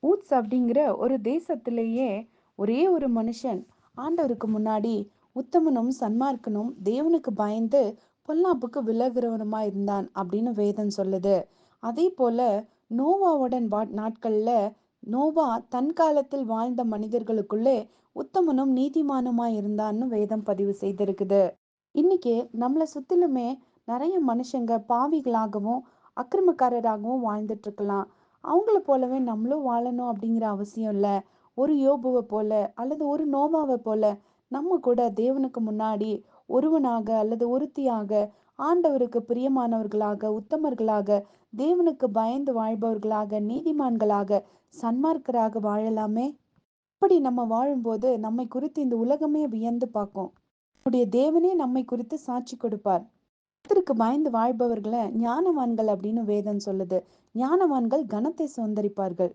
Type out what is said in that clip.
ஊட்ஸ் அப்படிங்கிற ஒரு தேசத்திலேயே ஒரே ஒரு மனுஷன் ஆண்டவருக்கு முன்னாடி உத்தமனும் சன்மார்க்கனும் தேவனுக்கு பயந்து பொல்லாப்புக்கு விலகுறவனுமா இருந்தான் அப்படின்னு வேதம் சொல்லுது. அதே போல நோவாவுடன் நாட்கள்ல நோவா தன் காலத்தில் வாழ்ந்த மனிதர்களுக்குள்ளே உத்தமனும் நீதிமானுமா இருந்தான்னு வேதம் பதிவு செய்திருக்குது. இன்னைக்கு நம்மளை சுத்திலுமே நிறைய மனுஷங்க பாவிகளாகவும் அக்கிரமக்காரராகவும் வாழ்ந்துட்டு இருக்கலாம். அவங்கள போலவே நம்மளும் வாழணும் அப்படிங்கிற அவசியம் இல்ல. ஒரு யோபுவை போல அல்லது ஒரு நோவாவை போல நம்ம கூட தேவனுக்கு முன்னாடி ஒருவனாக அல்லது ஒருத்தியாக ஆண்டவருக்கு பிரியமானவர்களாக உத்தமர்களாக தேவனுக்கு பயந்து வாழ்பவர்களாக நீதிமான்களாக சன்மார்க்கராக வாழலாமே. அப்படி நம்ம வாழும்போது நம்மை குறித்து இந்த உலகமே வியந்து பார்க்கும். நம்முடைய தேவனே நம்மை குறித்து சாட்சி கொடுப்பார். கர்த்தருக்கு பயந்து வாழ்பவர்களை ஞானவான்கள் அப்படின்னு வேதம் சொல்லுது. ஞானவான்கள் கனத்தை சுதந்தரிப்பார்கள்.